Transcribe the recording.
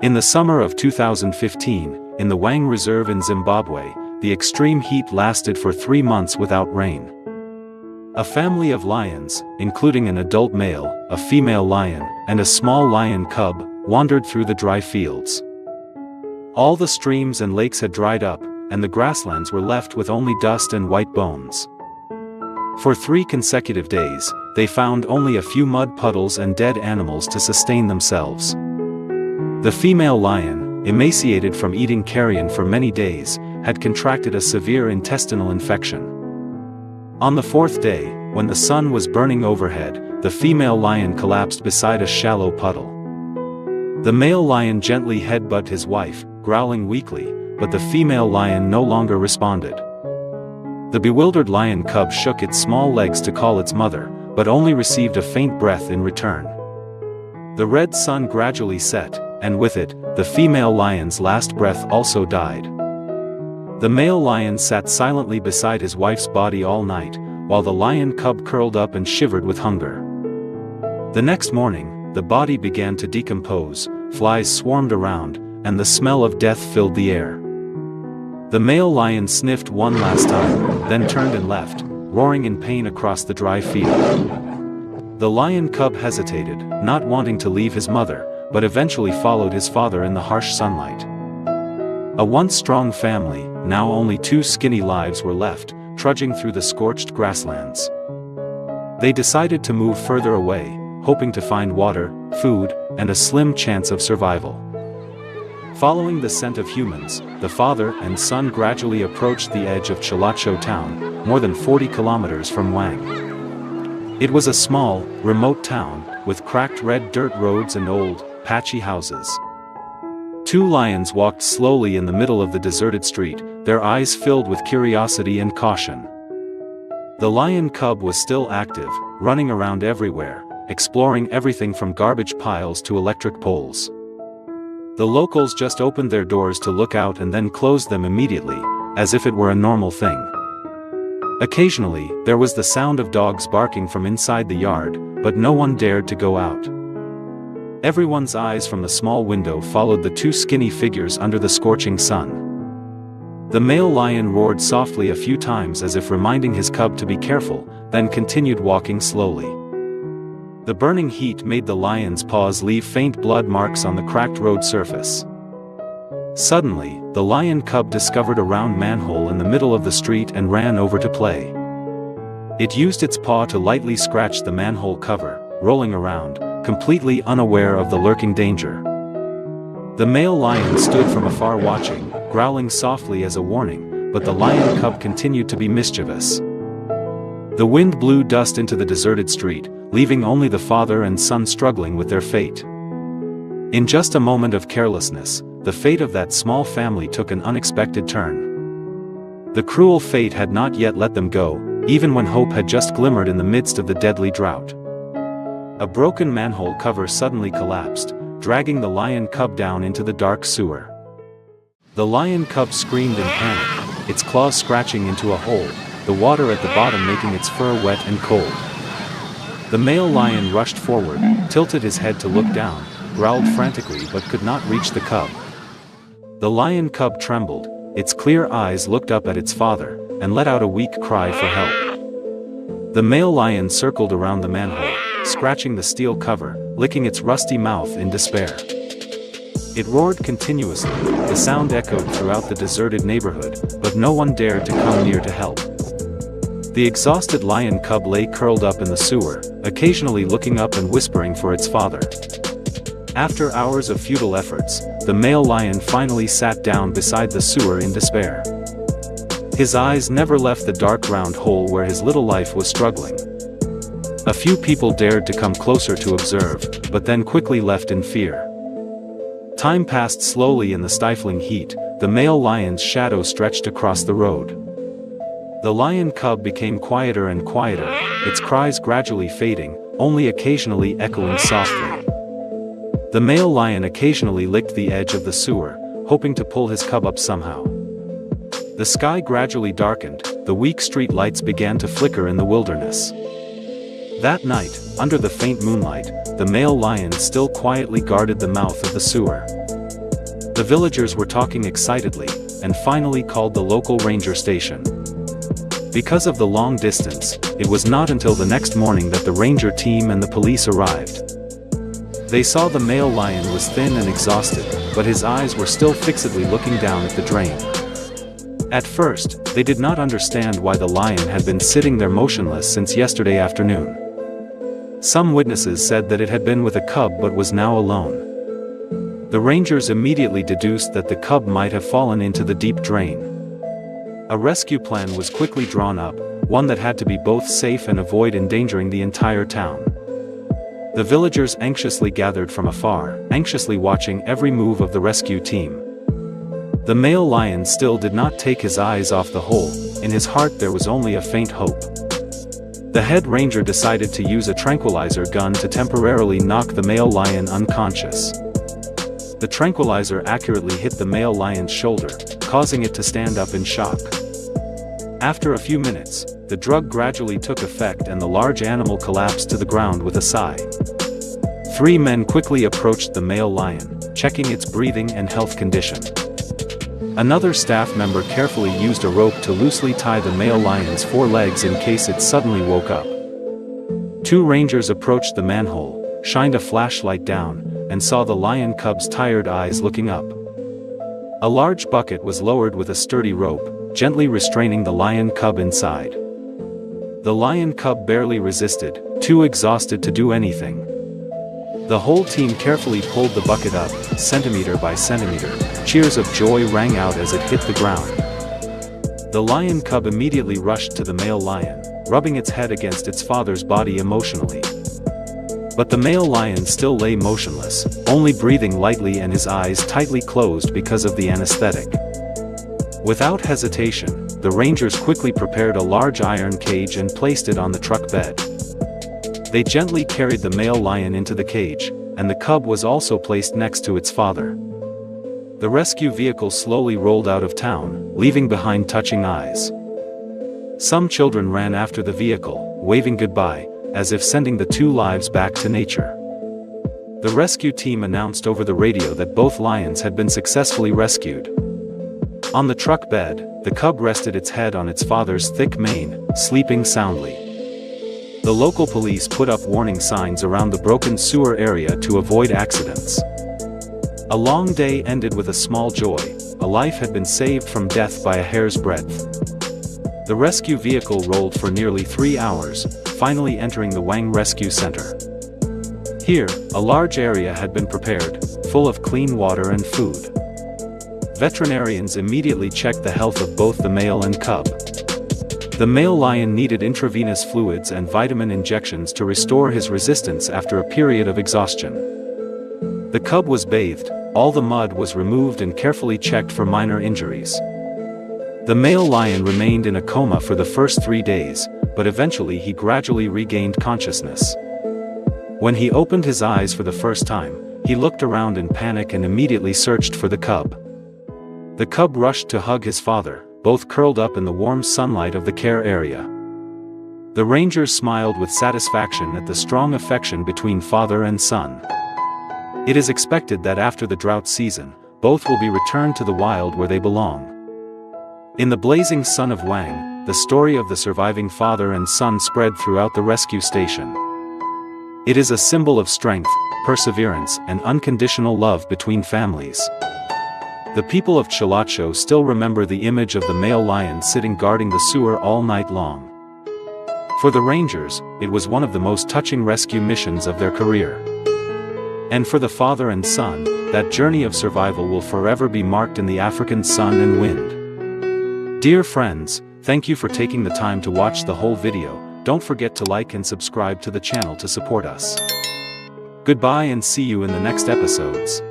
In the summer of 2015, in the Wang Reserve in Zimbabwe, the extreme heat lasted for 3 months without rain. A family of lions, including an adult male, a female lion, and a small lion cub, wandered through the dry fields. All the streams and lakes had dried up, and the grasslands were left with only dust and white bones. For 3 consecutive days, they found only a few mud puddles and dead animals to sustain themselves. The female lion, emaciated from eating carrion for many days, had contracted a severe intestinal infection. On the 4th day, when the sun was burning overhead, the female lion collapsed beside a shallow puddle. The male lion gently headbutted his wife, growling weakly, but the female lion no longer responded. The bewildered lion cub shook its small legs to call its mother, but only received a faint breath in return. The red sun gradually set, and with it, the female lion's last breath also died. The male lion sat silently beside his wife's body all night, while the lion cub curled up and shivered with hunger. The next morning, the body began to decompose, flies swarmed around, and the smell of death filled the air. The male lion sniffed one last time, then turned and left, roaring in pain across the dry field. The lion cub hesitated, not wanting to leave his mother, but eventually followed his father in the harsh sunlight. A once strong family, now only 2 skinny lives were left, trudging through the scorched grasslands. They decided to move further away, hoping to find water, food, and a slim chance of survival. Following the scent of humans, the father and son gradually approached the edge of Chilacho town, more than 40 kilometers from Wang. It was a small, remote town, with cracked red dirt roads and old, patchy houses. 2 lions walked slowly in the middle of the deserted street, their eyes filled with curiosity and caution. The lion cub was still active, running around everywhere, exploring everything from garbage piles to electric poles. The locals just opened their doors to look out and then closed them immediately, as if it were a normal thing. Occasionally, there was the sound of dogs barking from inside the yard, but no one dared to go out. Everyone's eyes from the small window followed the 2 skinny figures under the scorching sun. The male lion roared softly a few times as if reminding his cub to be careful, then continued walking slowly. The burning heat made the lion's paws leave faint blood marks on the cracked road surface. Suddenly, the lion cub discovered a round manhole in the middle of the street and ran over to play. It used its paw to lightly scratch the manhole cover, rolling around, completely unaware of the lurking danger. The male lion stood from afar watching, growling softly as a warning, but the lion cub continued to be mischievous. The wind blew dust into the deserted street, leaving only the father and son struggling with their fate. In just a moment of carelessness, the fate of that small family took an unexpected turn. The cruel fate had not yet let them go, even when hope had just glimmered in the midst of the deadly drought. A broken manhole cover suddenly collapsed, dragging the lion cub down into the dark sewer. The lion cub screamed in panic, its claws scratching into a hole, the water at the bottom making its fur wet and cold. The male lion rushed forward, tilted his head to look down, growled frantically but could not reach the cub. The lion cub trembled, its clear eyes looked up at its father, and let out a weak cry for help. The male lion circled around the manhole, scratching the steel cover, licking its rusty mouth in despair. It roared continuously, the sound echoed throughout the deserted neighborhood, but no one dared to come near to help. The exhausted lion cub lay curled up in the sewer, occasionally looking up and whispering for its father. After hours of futile efforts, the male lion finally sat down beside the sewer in despair. His eyes never left the dark round hole where his little life was struggling. A few people dared to come closer to observe, but then quickly left in fear. Time passed slowly in the stifling heat, the male lion's shadow stretched across the road. The lion cub became quieter and quieter, its cries gradually fading, only occasionally echoing softly. The male lion occasionally licked the edge of the sewer, hoping to pull his cub up somehow. The sky gradually darkened, the weak street lights began to flicker in the wilderness. That night, under the faint moonlight, the male lion still quietly guarded the mouth of the sewer. The villagers were talking excitedly, and finally called the local ranger station. Because of the long distance, it was not until the next morning that the ranger team and the police arrived. They saw the male lion was thin and exhausted, but his eyes were still fixedly looking down at the drain. At first, they did not understand why the lion had been sitting there motionless since yesterday afternoon. Some witnesses said that it had been with a cub but was now alone. The rangers immediately deduced that the cub might have fallen into the deep drain. A rescue plan was quickly drawn up, one that had to be both safe and avoid endangering the entire town. The villagers anxiously gathered from afar, anxiously watching every move of the rescue team. The male lion still did not take his eyes off the hole. In his heart there was only a faint hope. The head ranger decided to use a tranquilizer gun to temporarily knock the male lion unconscious. The tranquilizer accurately hit the male lion's shoulder, causing it to stand up in shock. After a few minutes, the drug gradually took effect and the large animal collapsed to the ground with a sigh. 3 men quickly approached the male lion, checking its breathing and health condition. Another staff member carefully used a rope to loosely tie the male lion's 4 legs in case it suddenly woke up. 2 rangers approached the manhole, shined a flashlight down, and saw the lion cub's tired eyes looking up. A large bucket was lowered with a sturdy rope, gently restraining the lion cub inside. The lion cub barely resisted, too exhausted to do anything. The whole team carefully pulled the bucket up, centimeter by centimeter. Cheers of joy rang out as it hit the ground. The lion cub immediately rushed to the male lion, rubbing its head against its father's body emotionally. But the male lion still lay motionless, only breathing lightly and his eyes tightly closed because of the anesthetic. Without hesitation, the rangers quickly prepared a large iron cage and placed it on the truck bed. They gently carried the male lion into the cage, and the cub was also placed next to its father. The rescue vehicle slowly rolled out of town, leaving behind touching eyes. Some children ran after the vehicle, waving goodbye, as if sending the 2 lives back to nature. The rescue team announced over the radio that both lions had been successfully rescued. On the truck bed, the cub rested its head on its father's thick mane, sleeping soundly. The local police put up warning signs around the broken sewer area to avoid accidents. A long day ended with a small joy. A life had been saved from death by a hair's breadth. The rescue vehicle rolled for nearly 3 hours, finally entering the Wang Rescue Center. Here, a large area had been prepared, full of clean water and food. Veterinarians immediately checked the health of both the male and cub. The male lion needed intravenous fluids and vitamin injections to restore his resistance after a period of exhaustion. The cub was bathed, all the mud was removed and carefully checked for minor injuries. The male lion remained in a coma for the first 3 days, but eventually he gradually regained consciousness. When he opened his eyes for the first time, he looked around in panic and immediately searched for the cub. The cub rushed to hug his father, both curled up in the warm sunlight of the care area. The rangers smiled with satisfaction at the strong affection between father and son. It is expected that after the drought season, both will be returned to the wild where they belong. In the blazing sun of Wang, the story of the surviving father and son spread throughout the rescue station. It is a symbol of strength, perseverance, and unconditional love between families. The people of Chilacho still remember the image of the male lion sitting guarding the sewer all night long. For the rangers, it was one of the most touching rescue missions of their career. And for the father and son, that journey of survival will forever be marked in the African sun and wind. Dear friends, thank you for taking the time to watch the whole video. Don't forget to like and subscribe to the channel to support us. Goodbye and see you in the next episodes.